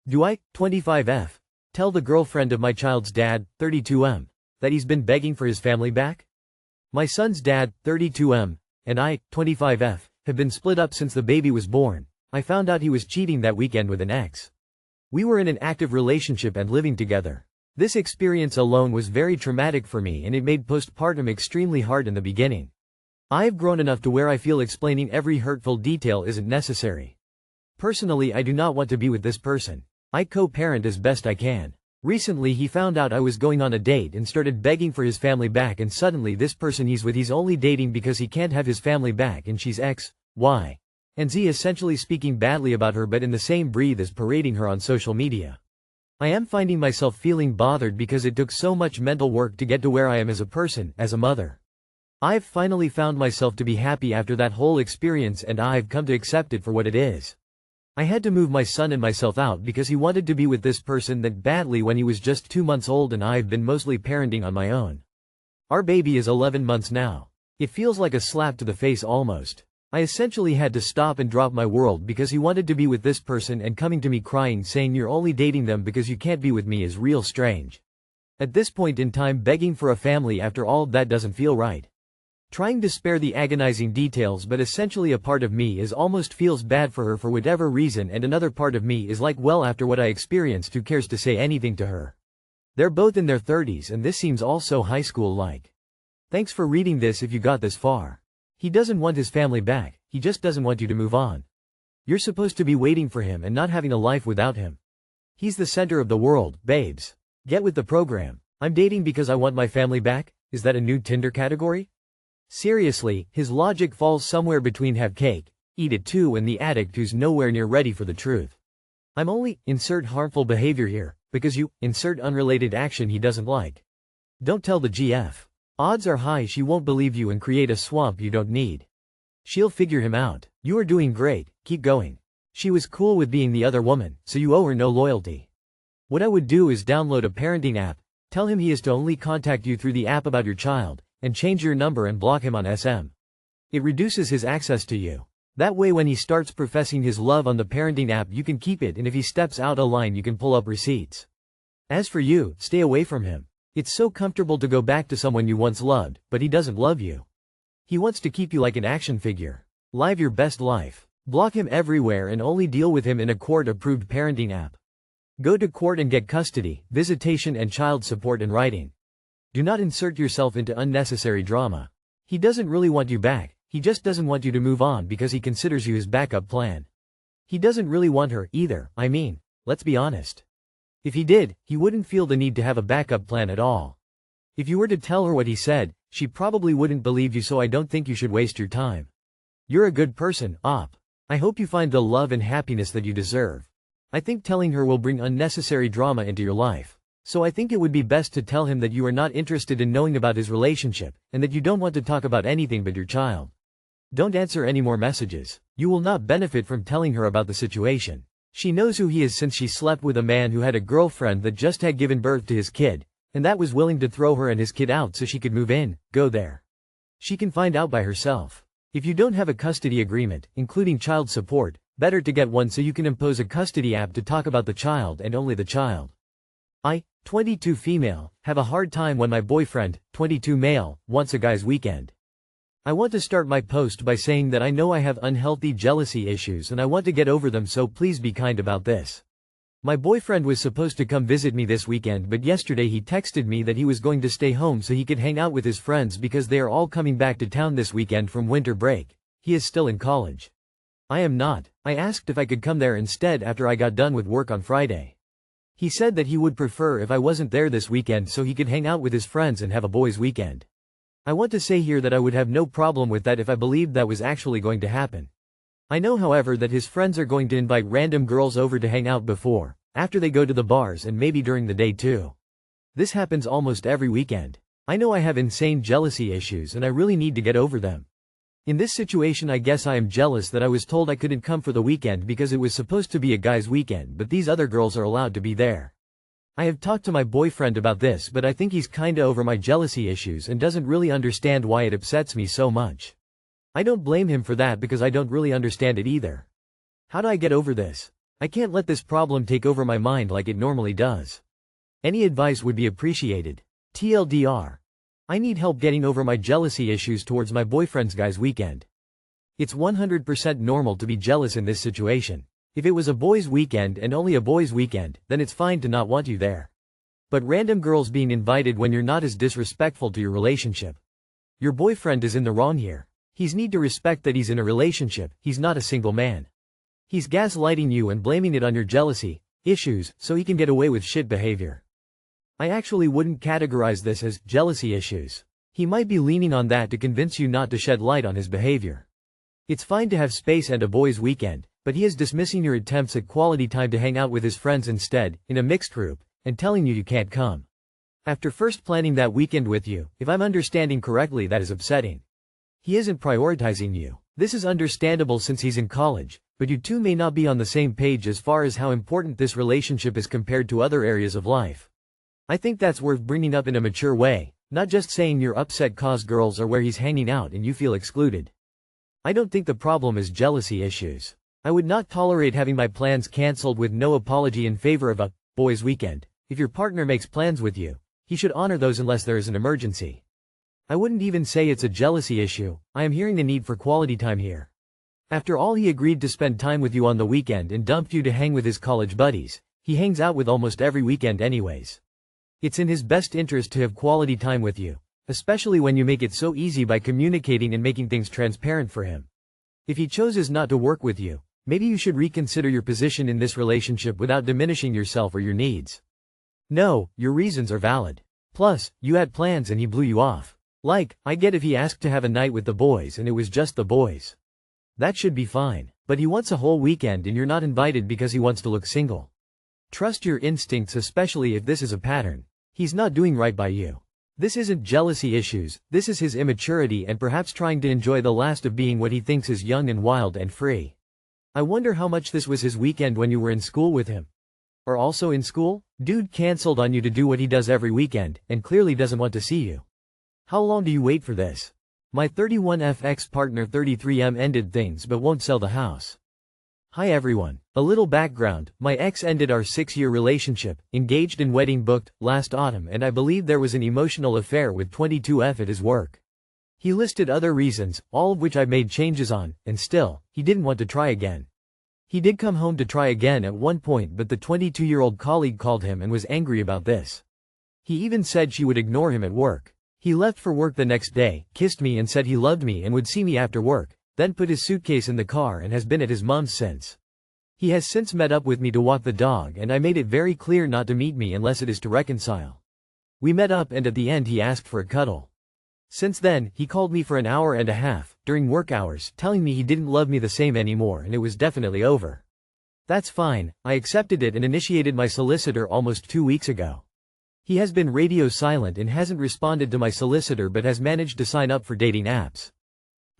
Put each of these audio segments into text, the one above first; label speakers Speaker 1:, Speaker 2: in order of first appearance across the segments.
Speaker 1: Do I, 25F, tell the girlfriend of my child's dad, 32M, that he's been begging for his family back? My son's dad, 32M, and I, 25F, have been split up since the baby was born. I found out he was cheating that weekend with an ex. We were in an active relationship and living together. This experience alone was very traumatic for me, and it made postpartum extremely hard in the beginning. I've grown enough to where I feel explaining every hurtful detail isn't necessary. Personally, I do not want to be with this person. I co-parent as best I can. Recently he found out I was going on a date and started begging for his family back, and suddenly this person he's with he's only dating because he can't have his family back, and she's X, Y, and Z, essentially speaking badly about her but in the same breath as parading her on social media. I am finding myself feeling bothered because it took so much mental work to get to where I am as a person, as a mother. I've finally found myself to be happy after that whole experience, and I've come to accept it for what it is. I had to move my son and myself out because he wanted to be with this person that badly when he was just 2 months old, and I've been mostly parenting on my own. Our baby is 11 months now. It feels like a slap to the face almost. I essentially had to stop and drop my world because he wanted to be with this person, and coming to me crying saying you're only dating them because you can't be with me is real strange. At this point in time, begging for a family after all that doesn't feel right. Trying to spare the agonizing details, but essentially a part of me is almost feels bad for her for whatever reason, and another part of me is like, well, after what I experienced, who cares to say anything to her? They're both in their 30s and this seems all so high school-like. Thanks for reading this if you got this far. He doesn't want his family back, he just doesn't want you to move on. You're supposed to be waiting for him and not having a life without him. He's the center of the world, babes. Get with the program. I'm dating because I want my family back? Is that a new Tinder category? Seriously, his logic falls somewhere between have cake, eat it too, and the addict who's nowhere near ready for the truth. I'm only insert harmful behavior here because you insert unrelated action he doesn't like. Don't tell the GF. Odds are high she won't believe you and create a swamp you don't need. She'll figure him out. You are doing great, keep going. She was cool with being the other woman, so you owe her no loyalty. What I would do is download a parenting app, tell him he is to only contact you through the app about your child, and change your number and block him on SM. It reduces his access to you. That way when he starts professing his love on the parenting app you can keep it, and if he steps out of line you can pull up receipts. As for you, stay away from him. It's so comfortable to go back to someone you once loved, but he doesn't love you. He wants to keep you like an action figure. Live your best life. Block him everywhere and only deal with him in a court-approved parenting app. Go to court and get custody, visitation and child support in writing. Do not insert yourself into unnecessary drama. He doesn't really want you back, he just doesn't want you to move on because he considers you his backup plan. He doesn't really want her either, I mean, let's be honest. If he did, he wouldn't feel the need to have a backup plan at all. If you were to tell her what he said, she probably wouldn't believe you, so I don't think you should waste your time. You're a good person, Op. I hope you find the love and happiness that you deserve. I think telling her will bring unnecessary drama into your life. So I think it would be best to tell him that you are not interested in knowing about his relationship, and that you don't want to talk about anything but your child. Don't answer any more messages. You will not benefit from telling her about the situation. She knows who he is since she slept with a man who had a girlfriend that just had given birth to his kid, and that was willing to throw her and his kid out so she could move in, go there. She can find out by herself. If you don't have a custody agreement, including child support, better to get one so you can impose a custody app to talk about the child and only the child. I, 22 female, have a hard time when my boyfriend, 22 male, wants a guy's weekend. I want to start my post by saying that I know I have unhealthy jealousy issues and I want to get over them, so please be kind about this. My boyfriend was supposed to come visit me this weekend, but yesterday he texted me that he was going to stay home so he could hang out with his friends because they are all coming back to town this weekend from winter break. He is still in college. I am not. I asked if I could come there instead after I got done with work on Friday. He said that he would prefer if I wasn't there this weekend so he could hang out with his friends and have a boys' weekend. I want to say here that I would have no problem with that if I believed that was actually going to happen. I know, however, that his friends are going to invite random girls over to hang out before, after they go to the bars, and maybe during the day too. This happens almost every weekend. I know I have insane jealousy issues and I really need to get over them. In this situation I guess I am jealous that I was told I couldn't come for the weekend because it was supposed to be a guy's weekend, but these other girls are allowed to be there. I have talked to my boyfriend about this, but I think he's kinda over my jealousy issues and doesn't really understand why it upsets me so much. I don't blame him for that because I don't really understand it either. How do I get over this? I can't let this problem take over my mind like it normally does. Any advice would be appreciated. TLDR. I need help getting over my jealousy issues towards my boyfriend's guy's weekend. It's 100% normal to be jealous in this situation. If it was a boys' weekend and only a boys' weekend, then it's fine to not want you there. But random girls being invited when you're not is disrespectful to your relationship. Your boyfriend is in the wrong here. He's need to respect that he's in a relationship, he's not a single man. He's gaslighting you and blaming it on your jealousy issues so he can get away with shit behavior. I actually wouldn't categorize this as jealousy issues. He might be leaning on that to convince you not to shed light on his behavior. It's fine to have space and a boys' weekend, but he is dismissing your attempts at quality time to hang out with his friends instead, in a mixed group, and telling you can't come. After first planning that weekend with you, if I'm understanding correctly, that is upsetting. He isn't prioritizing you. This is understandable since he's in college, but you two may not be on the same page as far as how important this relationship is compared to other areas of life. I think that's worth bringing up in a mature way, not just saying you're upset cause girls are where he's hanging out and you feel excluded. I don't think the problem is jealousy issues. I would not tolerate having my plans cancelled with no apology in favor of a boys' weekend. If your partner makes plans with you, he should honor those unless there is an emergency. I wouldn't even say it's a jealousy issue. I am hearing the need for quality time here. After all, he agreed to spend time with you on the weekend and dumped you to hang with his college buddies. He hangs out with almost every weekend anyways. It's in his best interest to have quality time with you, especially when you make it so easy by communicating and making things transparent for him. If he chooses not to work with you, maybe you should reconsider your position in this relationship without diminishing yourself or your needs. No, your reasons are valid. Plus, you had plans and he blew you off. Like, I get if he asked to have a night with the boys and it was just the boys. That should be fine. But he wants a whole weekend and you're not invited because he wants to look single. Trust your instincts, especially if this is a pattern. He's not doing right by you. This isn't jealousy issues, this is his immaturity and perhaps trying to enjoy the last of being what he thinks is young and wild and free. I wonder how much this was his weekend when you were in school with him. Or also in school? Dude canceled on you to do what he does every weekend, and clearly doesn't want to see you. How long do you wait for this? My 31F ex-partner 33M ended things but won't sell the house. Hi everyone. A little background, my ex ended our 6-year relationship, engaged and wedding booked, last autumn, and I believe there was an emotional affair with 22F at his work. He listed other reasons, all of which I've made changes on, and still, he didn't want to try again. He did come home to try again at one point, but the 22-year-old colleague called him and was angry about this. He even said she would ignore him at work. He left for work the next day, kissed me and said he loved me and would see me after work, then put his suitcase in the car and has been at his mom's since. He has since met up with me to walk the dog and I made it very clear not to meet me unless it is to reconcile. We met up and at the end he asked for a cuddle. Since then, he called me for an hour and a half, during work hours, telling me he didn't love me the same anymore and it was definitely over. That's fine, I accepted it and initiated my solicitor almost 2 weeks ago. He has been radio silent and hasn't responded to my solicitor but has managed to sign up for dating apps.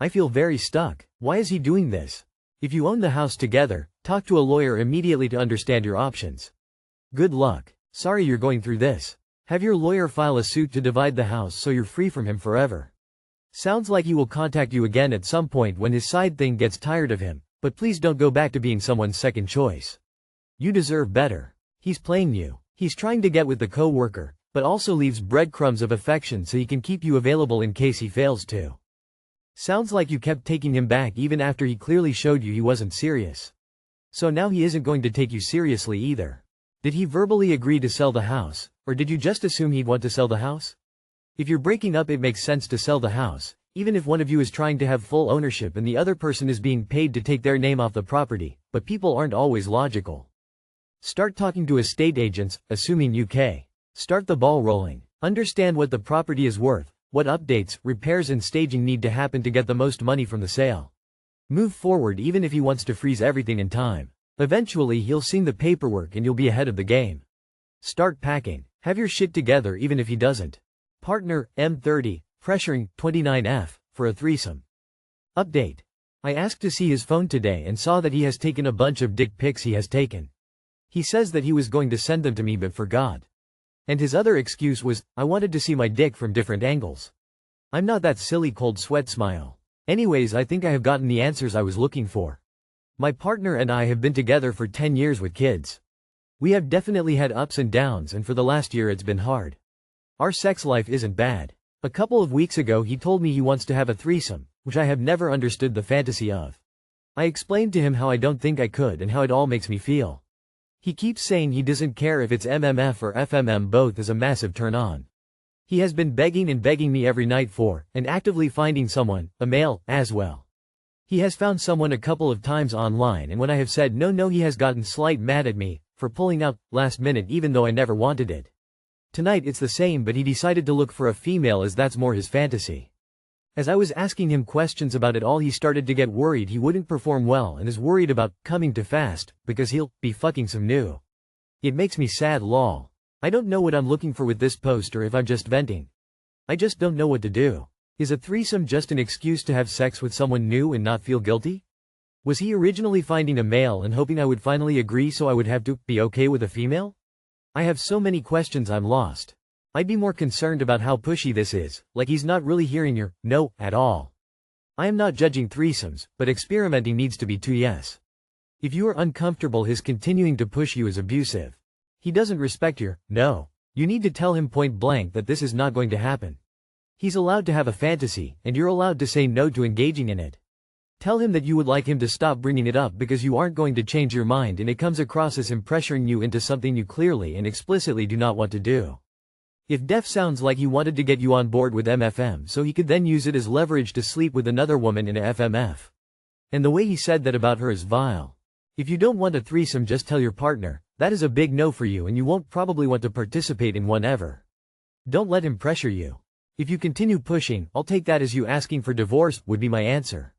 Speaker 1: I feel very stuck. Why is he doing this? If you own the house together, talk to a lawyer immediately to understand your options. Good luck. Sorry you're going through this. Have your lawyer file a suit to divide the house so you're free from him forever. Sounds like he will contact you again at some point when his side thing gets tired of him, but please don't go back to being someone's second choice. You deserve better. He's playing you. He's trying to get with the co-worker, but also leaves breadcrumbs of affection so he can keep you available in case he fails to. Sounds like you kept taking him back even after he clearly showed you he wasn't serious. So now he isn't going to take you seriously either. Did he verbally agree to sell the house, or did you just assume he'd want to sell the house? If you're breaking up, it makes sense to sell the house, even if one of you is trying to have full ownership and the other person is being paid to take their name off the property, but people aren't always logical. Start talking to estate agents, assuming UK. Start the ball rolling. Understand what the property is worth, what updates, repairs and staging need to happen to get the most money from the sale. Move forward even if he wants to freeze everything in time. Eventually he'll see the paperwork and you'll be ahead of the game. Start packing. Have your shit together even if he doesn't. Partner, M30, pressuring, 29F, for a threesome. Update. I asked to see his phone today and saw that he has taken a bunch of dick pics he has taken. He says that he was going to send them to me but forgot. And his other excuse was, I wanted to see my dick from different angles. I'm not that silly, cold sweat smile. Anyways, I think I have gotten the answers I was looking for. My partner and I have been together for 10 years with kids. We have definitely had ups and downs, and for the last year it's been hard. Our sex life isn't bad. A couple of weeks ago he told me he wants to have a threesome, which I have never understood the fantasy of. I explained to him how I don't think I could and how it all makes me feel. He keeps saying he doesn't care if it's MMF or FMM, both is a massive turn on. He has been begging and begging me every night for, and actively finding someone, a male, as well. He has found someone a couple of times online, and when I have said no he has gotten slight mad at me, for pulling out, last minute, even though I never wanted it. Tonight it's the same, but he decided to look for a female as that's more his fantasy. As I was asking him questions about it all, he started to get worried he wouldn't perform well and is worried about coming too fast, because he'll be fucking some new. It makes me sad, lol. I don't know what I'm looking for with this post or if I'm just venting. I just don't know what to do. Is a threesome just an excuse to have sex with someone new and not feel guilty? Was he originally finding a male and hoping I would finally agree so I would have to be okay with a female? I have so many questions, I'm lost. I'd be more concerned about how pushy this is, like he's not really hearing your no at all. I am not judging threesomes, but experimenting needs to be too, yes. If you are uncomfortable his continuing to push you is abusive. He doesn't respect your no. You need to tell him point blank that this is not going to happen. He's allowed to have a fantasy, and you're allowed to say no to engaging in it. Tell him that you would like him to stop bringing it up because you aren't going to change your mind and it comes across as him pressuring you into something you clearly and explicitly do not want to do. If Def sounds like he wanted to get you on board with MFM so he could then use it as leverage to sleep with another woman in a FMF. And the way he said that about her is vile. If you don't want a threesome, just tell your partner, that is a big no for you and you won't probably want to participate in one ever. Don't let him pressure you. If you continue pushing, I'll take that as you asking for divorce, would be my answer.